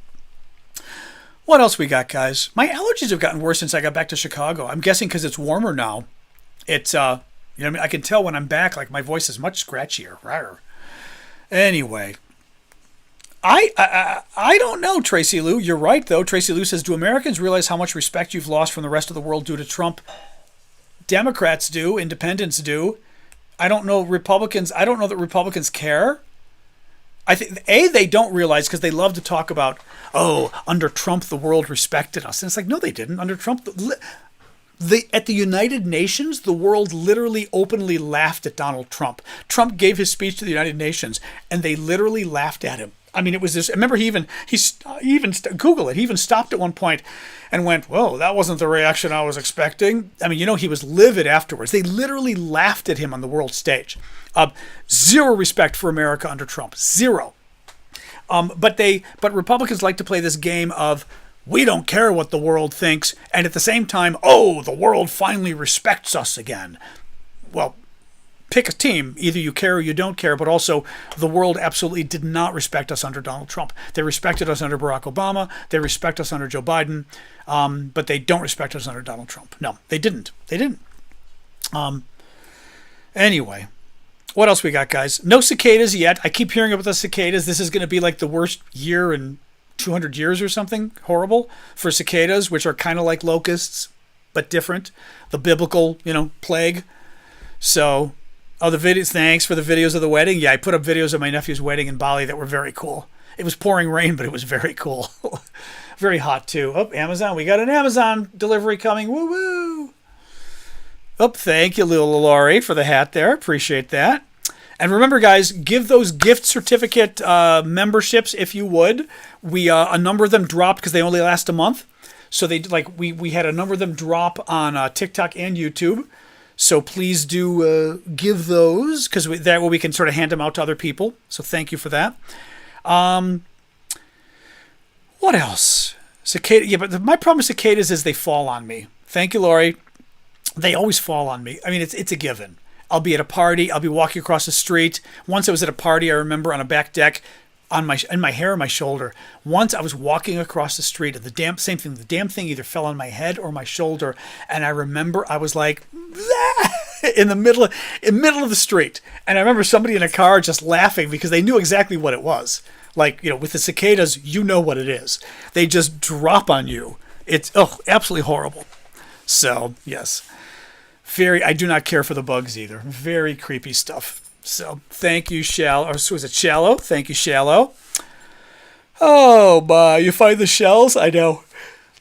What else we got, guys? My allergies have gotten worse since I got back to Chicago. I'm guessing because it's warmer now. It's, you know what I mean? I can tell when I'm back, like, my voice is much scratchier. Rawr. Anyway. I don't know, Tracy Lou. You're right, though. Tracy Lou says, do Americans realize how much respect you've lost from the rest of the world due to Trump? Democrats do. Independents do. I don't know that Republicans care. I think, they don't realize because they love to talk about, under Trump, the world respected us. And it's like, no, they didn't. Under Trump, at the United Nations, the world literally openly laughed at Donald Trump. Trump gave his speech to the United Nations, and they literally laughed at him. I mean, it was this. Remember, Google it. He even stopped at one point and went, "Whoa, that wasn't the reaction I was expecting." I mean, he was livid afterwards. They literally laughed at him on the world stage. Zero respect for America under Trump. Zero. But Republicans like to play this game of, we don't care what the world thinks, and at the same time, the world finally respects us again. Well, pick a team. Either you care or you don't care, but also the world absolutely did not respect us under Donald Trump. They respected us under Barack Obama. They respect us under Joe Biden, but they don't respect us under Donald Trump. No, they didn't. Anyway, what else we got, guys? No cicadas yet. I keep hearing about the cicadas. This is going to be like the worst year in 200 years or something horrible for cicadas, which are kind of like locusts, but different. The biblical, plague. So, the videos, thanks for the videos of the wedding. Yeah, I put up videos of my nephew's wedding in Bali that were very cool. It was pouring rain, but it was very cool. Very hot, too. Amazon. We got an Amazon delivery coming. Woo-woo. Thank you, Lil Laurie, for the hat there. Appreciate that. And remember, guys, give those gift certificate memberships if you would. We a number of them dropped because they only last a month. So we had a number of them drop on TikTok and YouTube. So please do give those because that way we can sort of hand them out to other people. So thank you for that. What else? Cicada. Yeah, but my problem with cicadas is they fall on me. Thank you, Lori. They always fall on me. I mean, it's a given. I'll be at a party. I'll be walking across the street. Once I was at a party, I remember on a back deck, in my hair on my shoulder. Once I was walking across the street, and the damn thing either fell on my head or my shoulder, and I remember I was like, in the middle of the street, and I remember somebody in a car just laughing because they knew exactly what it was. Like, with the cicadas, you know what it is. They just drop on you. It's absolutely horrible. So yes. I do not care for the bugs either. Very creepy stuff. So thank you, Shallow. Or was it Shallow? Thank you, Shallow. Oh, you find the shells? I know.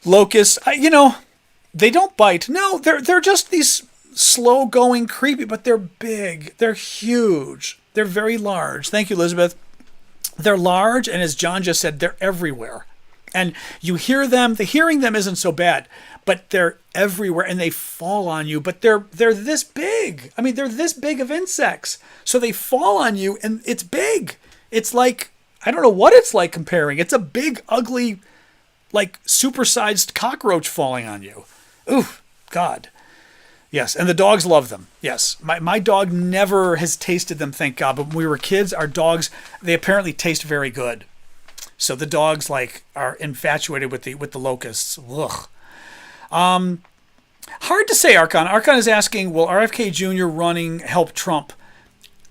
Locusts. They don't bite. No, they're just these slow-going, creepy, but they're big. They're huge. They're very large. Thank you, Elizabeth. They're large, and as John just said, they're everywhere. And you hear them. The hearing them isn't so bad, but they're everywhere and they fall on you. But they're this big. I mean, they're this big of insects. So they fall on you and it's big. It's like, I don't know what it's like comparing. It's a big, ugly like supersized cockroach falling on you. Ooh, God. Yes, and the dogs love them. Yes, my dog never has tasted them, thank God. But when we were kids, our dogs, they apparently taste very good. So the dogs like are infatuated with the locusts. Ugh. Hard to say, Archon. Archon is asking, will RFK Jr. running help Trump?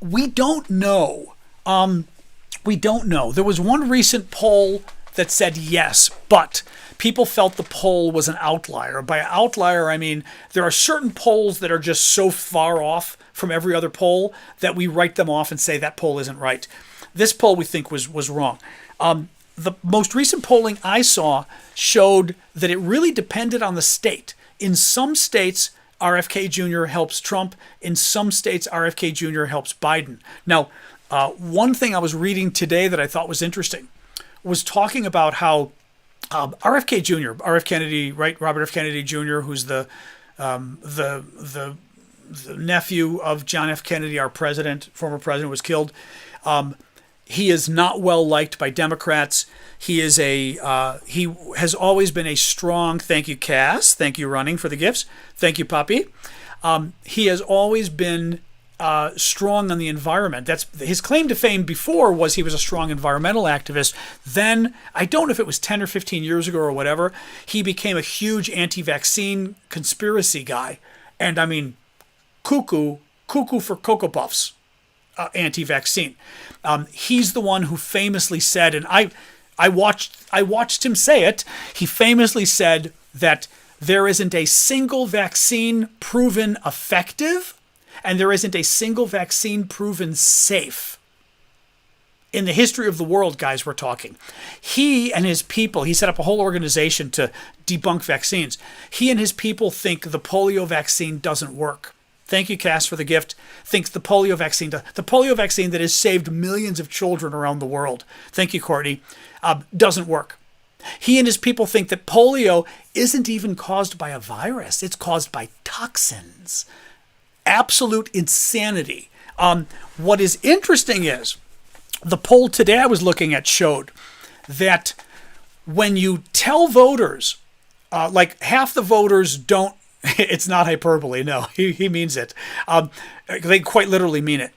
We don't know. We don't know. There was one recent poll that said yes, but people felt the poll was an outlier. By outlier, I mean there are certain polls that are just so far off from every other poll that we write them off and say that poll isn't right. This poll we think was wrong. The most recent polling I saw showed that it really depended on the state. In some states, RFK Jr. helps Trump. In some states, RFK Jr. helps Biden. Now, one thing I was reading today that I thought was interesting was talking about how RFK Jr., RF Kennedy, right? Robert F. Kennedy Jr., who's the nephew of John F. Kennedy, our president, former president, was killed. He is not well liked by Democrats. He is he has always been a strong, thank you, Cass, thank you, Running, for the gifts, thank you, Puppy. He has always been strong on the environment. That's his claim to fame before, was he was a strong environmental activist. Then, I don't know if it was 10 or 15 years ago or whatever, he became a huge anti-vaccine conspiracy guy. And I mean, cuckoo for Cocoa Puffs. Anti-vaccine. He's the one who famously said, and I watched him say it. He famously said that there isn't a single vaccine proven effective, and there isn't a single vaccine proven safe. In the history of the world, guys, we're talking. He and his people, he set up a whole organization to debunk vaccines. He and his people think the polio vaccine doesn't work. Thank you, Cass, for the gift. Thinks the polio vaccine that has saved millions of children around the world. Thank you, Courtney. Doesn't work. He and his people think that polio isn't even caused by a virus. It's caused by toxins. Absolute insanity. What is interesting is the poll today I was looking at showed that when you tell voters, like half the voters don't, it's not hyperbole, no, he means it. They quite literally mean it.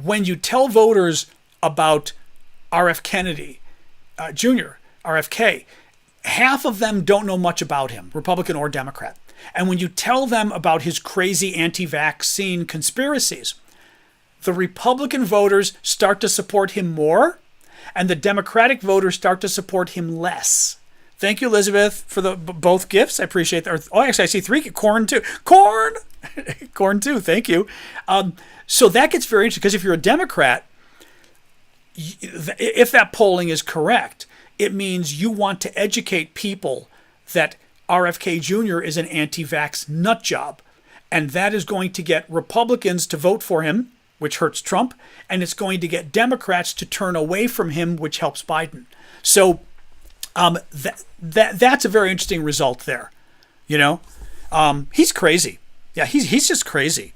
When you tell voters about RF Kennedy Jr., RFK, half of them don't know much about him, Republican or Democrat. And when you tell them about his crazy anti-vaccine conspiracies, the Republican voters start to support him more, and the Democratic voters start to support him less. Thank you, Elizabeth, for the both gifts. I appreciate that. Oh, actually, I see 3. Corn, too. Corn! Corn, too. Thank you. So that gets very interesting, because if you're a Democrat, if that polling is correct, it means you want to educate people that RFK Jr. is an anti-vax nut job. And that is going to get Republicans to vote for him, which hurts Trump, and it's going to get Democrats to turn away from him, which helps Biden. So that's a very interesting result there. You know, he's crazy. Yeah, he's just crazy.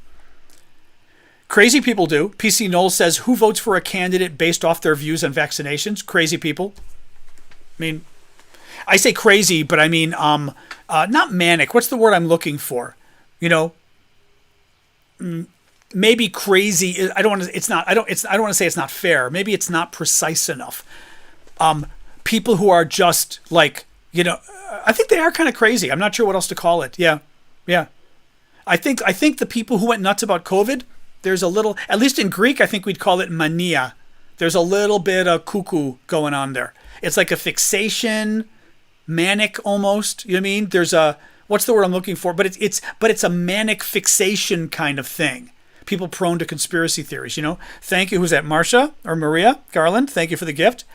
Crazy people do. PC Knoll says, who votes for a candidate based off their views on vaccinations? Crazy people. I mean, I say crazy, but I mean, not manic. What's the word I'm looking for? You know, maybe crazy. I don't want to say it's not fair. Maybe it's not precise enough. People who are just like, you know, I think they are kind of crazy. I'm not sure what else to call it. Yeah. I think the people who went nuts about COVID, there's a little, at least in Greek, I think we'd call it mania. There's a little bit of cuckoo going on there. It's like a fixation, manic almost. You know what I mean? There's a, what's the word I'm looking for? But it's a manic fixation kind of thing. People prone to conspiracy theories, you know? Thank you. Who's that? Marsha or Maria Garland? Thank you for the gift.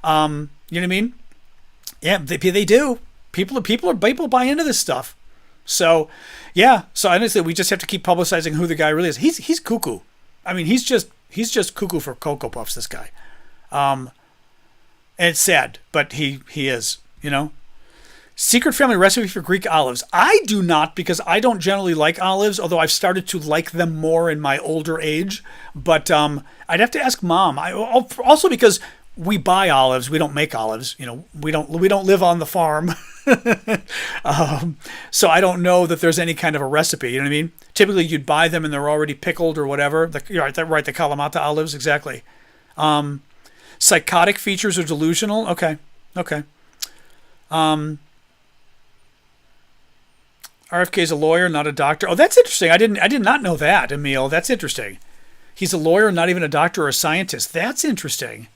You know what I mean? Yeah, they do. People buy into this stuff. So, yeah. So honestly, we just have to keep publicizing who the guy really is. He's cuckoo. I mean, he's just cuckoo for Cocoa Puffs, this guy. And it's sad, but he is, you know. Secret family recipe for Greek olives. I do not, because I don't generally like olives, although I've started to like them more in my older age. But I'd have to ask Mom. Also because we buy olives. We don't make olives. We don't live on the farm. So I don't know that there's any kind of a recipe. You know what I mean? Typically, you'd buy them and they're already pickled or whatever. You're right, the Kalamata olives, exactly. Psychotic features or delusional. Okay. RFK is a lawyer, not a doctor. Oh, that's interesting. I did not know that, Emil. That's interesting. He's a lawyer, not even a doctor or a scientist. That's interesting.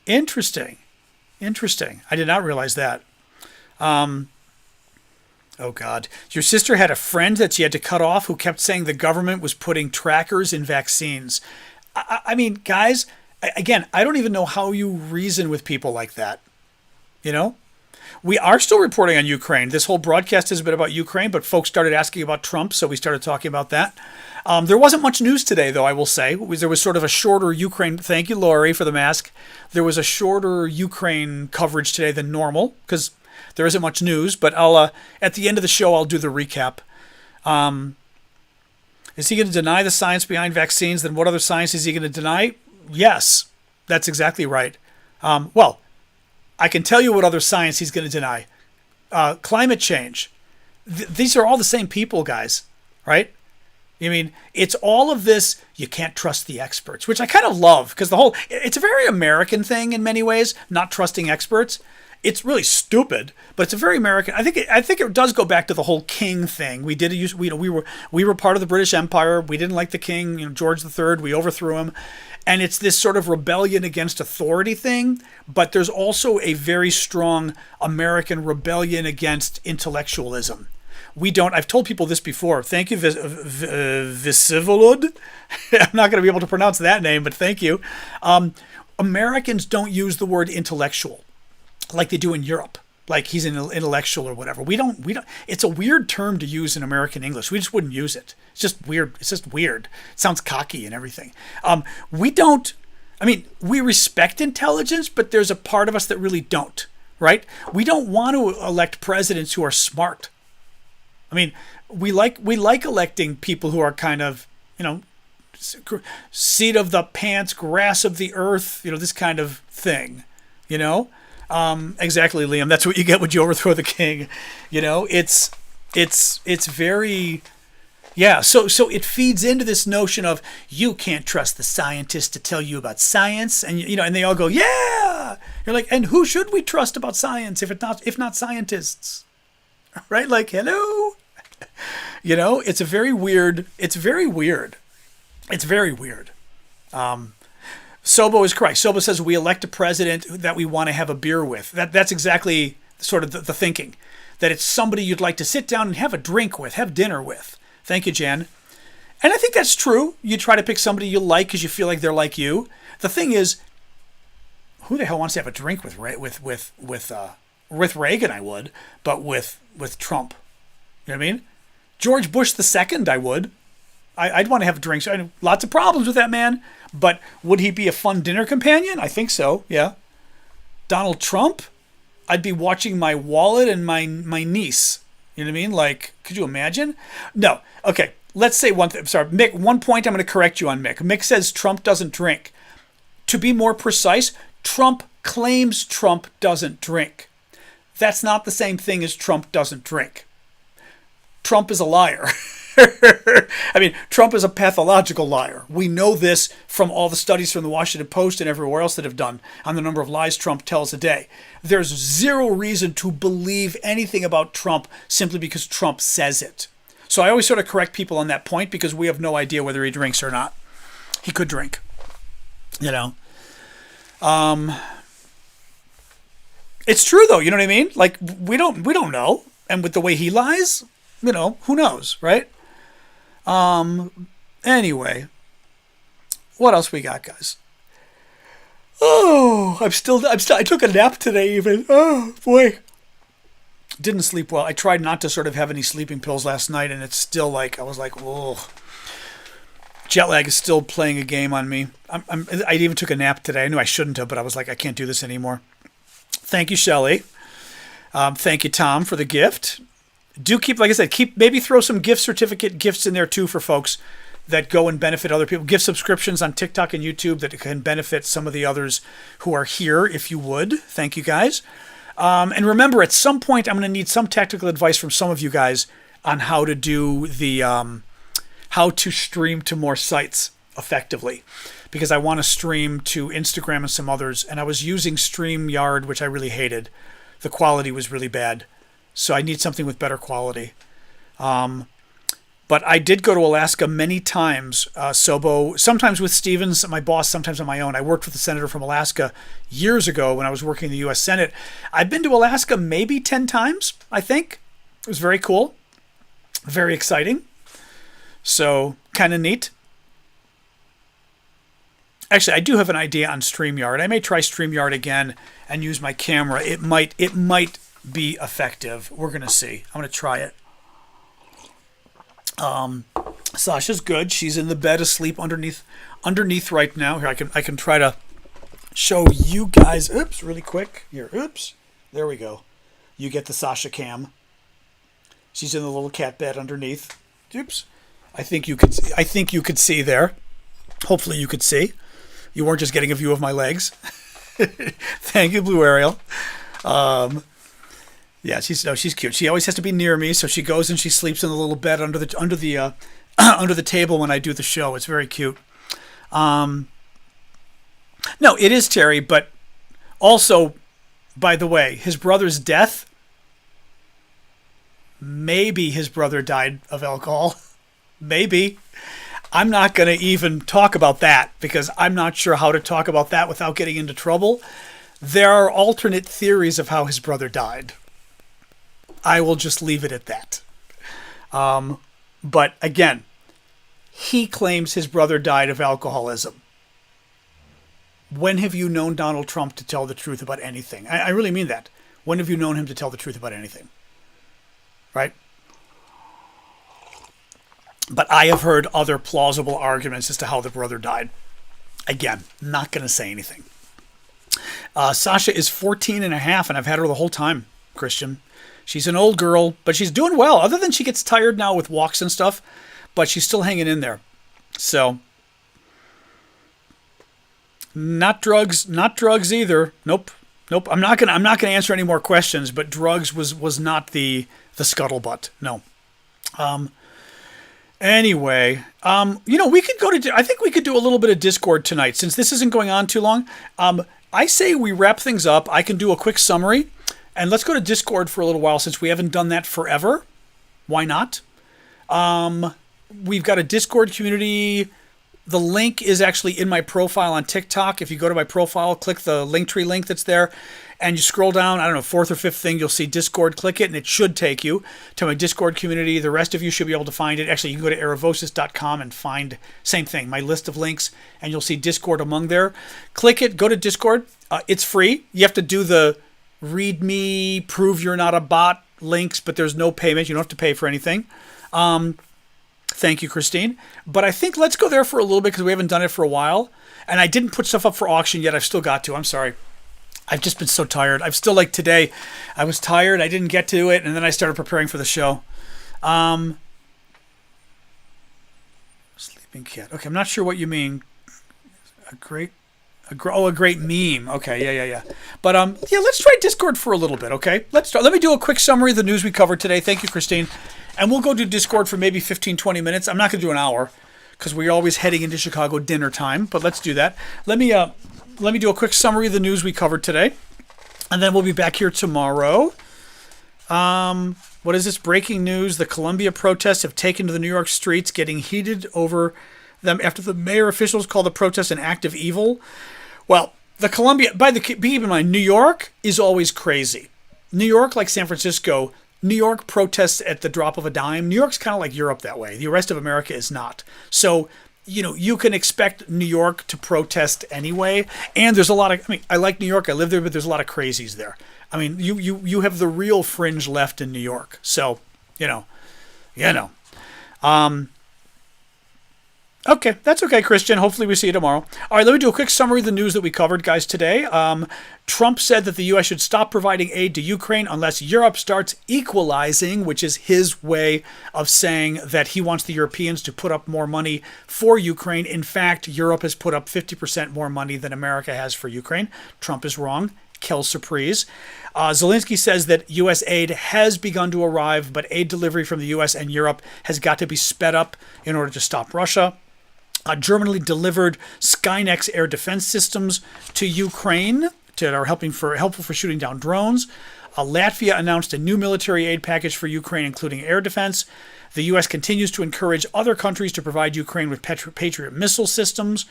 Interesting. I did not realize that. Oh, God. Your sister had a friend that she had to cut off who kept saying the government was putting trackers in vaccines. I mean, guys, again, I don't even know how you reason with people like that. We are still reporting on Ukraine. This whole broadcast has been about Ukraine, but folks started asking about Trump, so we started talking about that. There wasn't much news today, though, I will say. There was sort of a shorter Ukraine... Thank you, Lori, for the mask. There was a shorter Ukraine coverage today than normal, because there isn't much news, but I'll at the end of the show, I'll do the recap. Is he going to deny the science behind vaccines? Then what other science is he going to deny? Yes, that's exactly right. Well, I can tell you what other science he's going to deny. Climate change. These are all the same people, guys, right? I mean, it's all of this, you can't trust the experts, which I kind of love because it's a very American thing in many ways, not trusting experts. It's really stupid, but it's a very American. I think it does go back to the whole king thing. We were part of the British Empire. We didn't like the king, George III. We overthrew him. And it's this sort of rebellion against authority thing, but there's also a very strong American rebellion against intellectualism. I've told people this before. Thank you, Visivolud. I'm not going to be able to pronounce that name, but thank you. Americans don't use the word intellectual like they do in Europe. Like he's an intellectual or whatever. We don't, it's a weird term to use in American English. We just wouldn't use it. It's just weird. It sounds cocky and everything. We respect intelligence, but there's a part of us that really don't, right? We don't want to elect presidents who are smart. I mean, we like electing people who are kind of, seat of the pants, grass of the earth, this kind of thing, Exactly, Liam. That's what you get when you overthrow the king. It's very, yeah. So it feeds into this notion of you can't trust the scientists to tell you about science, and and they all go, yeah. You're like, and who should we trust about science if not scientists, right? Like, hello. It's very weird. Sobo is correct. Sobo says we elect a president that we want to have a beer with. That's exactly sort of the thinking, that it's somebody you'd like to sit down and have a drink with, have dinner with. Thank you, Jen. And I think that's true. You try to pick somebody you like because you feel like they're like you. The thing is, who the hell wants to have a drink with Reagan? I would, but with Trump. You know what I mean? George Bush II, I would. I'd want to have drinks. I know lots of problems with that man, but would he be a fun dinner companion? I think so, yeah. Donald Trump? I'd be watching my wallet and my niece. You know what I mean? Like, could you imagine? No. Okay, let's say one thing. Sorry, Mick, one point I'm going to correct you on, Mick. Mick says Trump doesn't drink. To be more precise, Trump claims Trump doesn't drink. That's not the same thing as Trump doesn't drink. Trump is a liar. I mean, Trump is a pathological liar. We know this from all the studies from the Washington Post and everywhere else that have done on the number of lies Trump tells a day. There's zero reason to believe anything about Trump simply because Trump says it. So I always sort of correct people on that point because we have no idea whether he drinks or not. He could drink, It's true though, you know what I mean? Like we don't know. And with the way he lies, who knows, right? Anyway, what else we got, guys? Oh, I took a nap today even. Oh, boy. Didn't sleep well. I tried not to sort of have any sleeping pills last night, and it's still like, I was like, whoa. Jet lag is still playing a game on me. I even took a nap today. I knew I shouldn't have, but I was like, I can't do this anymore. Thank you, Shelley. Thank you, Tom, for the gift. Do keep, like I said, maybe throw some gift certificate gifts in there too for folks. that go and benefit other people. Give subscriptions on TikTok and YouTube that can benefit some of the others who are here, if you would. Thank you, guys. And remember, at some point, I'm going to need some technical advice from some of you guys on how to do the how to stream to more sites effectively, because I want to stream to Instagram and some others. And I was using StreamYard, which I really hated. The quality was really bad, so I need something with better quality. But I did go to Alaska many times, Sobo, sometimes with Stevens, my boss, sometimes on my own. I worked with a senator from Alaska years ago when I was working in the U.S. Senate. I've been to Alaska maybe 10 times, I think. It was very cool, very exciting. So kind of neat. Actually, I do have an idea on StreamYard. I may try StreamYard again and use my camera. It might be effective. We're going to see. I'm going to try it. Sasha's good. She's in the bed asleep underneath right now. Here, I can try to show you guys. Oops, really quick. Here, oops. There we go. You get the Sasha cam. She's in the little cat bed underneath. Oops. I think you could see there. Hopefully you could see. You weren't just getting a view of my legs. Thank you, Blue Ariel. Yeah, she's cute. She always has to be near me, so she goes and she sleeps in the little bed under the under the table when I do the show. It's very cute. No, it is Terry, but also, by the way, his brother's death. Maybe his brother died of alcohol. Maybe. I'm not going to even talk about that because I'm not sure how to talk about that without getting into trouble. There are alternate theories of how his brother died. I will just leave it at that. But again, he claims his brother died of alcoholism. When have you known Donald Trump to tell the truth about anything? I really mean that. When have you known him to tell the truth about anything? Right? But I have heard other plausible arguments as to how the brother died. Again, not going to say anything. Sasha is 14 and a half, and I've had her the whole time, Christian. She's an old girl, but she's doing well. Other than she gets tired now with walks and stuff, but she's still hanging in there. So, not drugs either. Nope. I'm not gonna answer any more questions. But drugs was not the scuttlebutt. No. Anyway, we could go to. I think we could do a little bit of Discord tonight since this isn't going on too long. I say we wrap things up. I can do a quick summary. And let's go to Discord for a little while since we haven't done that forever. Why not? We've got a Discord community. The link is actually in my profile on TikTok. If you go to my profile, click the Linktree link that's there, and you scroll down, I don't know, fourth or fifth thing, you'll see Discord. Click it, and it should take you to my Discord community. The rest of you should be able to find it. Actually, you can go to aravosis.com and find, same thing, my list of links, and you'll see Discord among there. Click it, go to Discord. It's free. You have to do the read me, prove you're not a bot links, but there's no payment. You don't have to pay for anything. Thank you, Christine. But I think let's go there for a little bit because we haven't done it for a while. And I didn't put stuff up for auction yet. I've still got to. I'm sorry. I've just been so tired. I'm still like today. I was tired. I didn't get to it. And then I started preparing for the show. Sleeping cat. Okay, I'm not sure what you mean. A great meme. Okay, yeah. But let's try Discord for a little bit, okay? Let me do a quick summary of the news we covered today. Thank you, Christine. And we'll go do Discord for maybe 15, 20 minutes. I'm not going to do an hour because we're always heading into Chicago dinner time, but let's do that. Let me do a quick summary of the news we covered today, and then we'll be back here tomorrow. What is this? Breaking news. The Columbia protests have taken to the New York streets, getting heated over them after the mayor officials call the protest an act of evil. Well, the Columbia, keep in mind, New York is always crazy. New York, like San Francisco, New York protests at the drop of a dime. New York's kind of like Europe that way. The rest of America is not. So, you can expect New York to protest anyway. And there's a lot of, I like New York. I live there, but there's a lot of crazies there. You have the real fringe left in New York. So, Okay, that's okay, Christian. Hopefully we see you tomorrow. All right, let me do a quick summary of the news that we covered, guys, today. Trump said that the U.S. should stop providing aid to Ukraine unless Europe starts equalizing, which is his way of saying that he wants the Europeans to put up more money for Ukraine. In fact, Europe has put up 50% more money than America has for Ukraine. Trump is wrong. Quelle surprise. Zelensky says that U.S. aid has begun to arrive, but aid delivery from the U.S. and Europe has got to be sped up in order to stop Russia. Germany delivered Skynex air defense systems to Ukraine that are helpful for shooting down drones. Latvia announced a new military aid package for Ukraine, including air defense. The U.S. continues to encourage other countries to provide Ukraine with Patriot missile systems.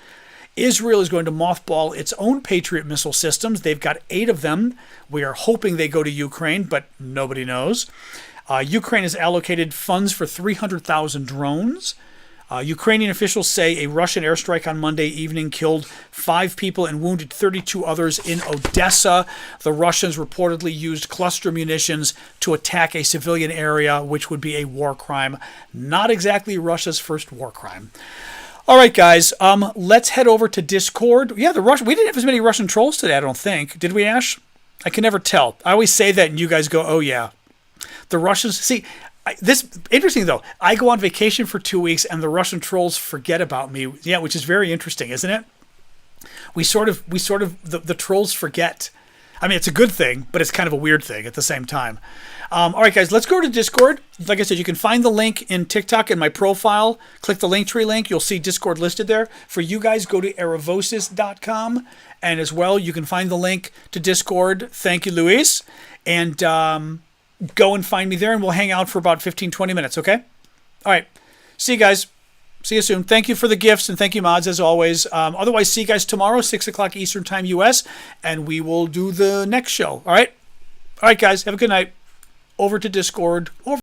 Israel is going to mothball its own Patriot missile systems. They've got 8 of them. We are hoping they go to Ukraine, but nobody knows. Ukraine has allocated funds for 300,000 drones. Ukrainian officials say a Russian airstrike on Monday evening killed 5 people and wounded 32 others in Odessa. The Russians reportedly used cluster munitions to attack a civilian area, which would be a war crime. Not exactly Russia's first war crime. All right, guys, let's head over to Discord. Yeah, we didn't have as many Russian trolls today, I don't think. Did we, Ash? I can never tell. I always say that, and you guys go, oh, yeah. The Russians... See... This interesting though. I go on vacation for 2 weeks and the Russian trolls forget about me. Yeah, which is very interesting, isn't it? The trolls forget. I mean, it's a good thing, but it's kind of a weird thing at the same time. All right, guys, let's go to Discord. Like I said, you can find the link in TikTok in my profile. Click the Linktree link. You'll see Discord listed there. For you guys, go to aravosis.com. And as well, you can find the link to Discord. Thank you, Luis. And go and find me there, and we'll hang out for about 15, 20 minutes, okay? All right. See you guys. See you soon. Thank you for the gifts, and thank you, mods, as always. Otherwise, see you guys tomorrow, 6 o'clock Eastern Time, U.S., and we will do the next show, all right? All right, guys. Have a good night. Over to Discord. Over.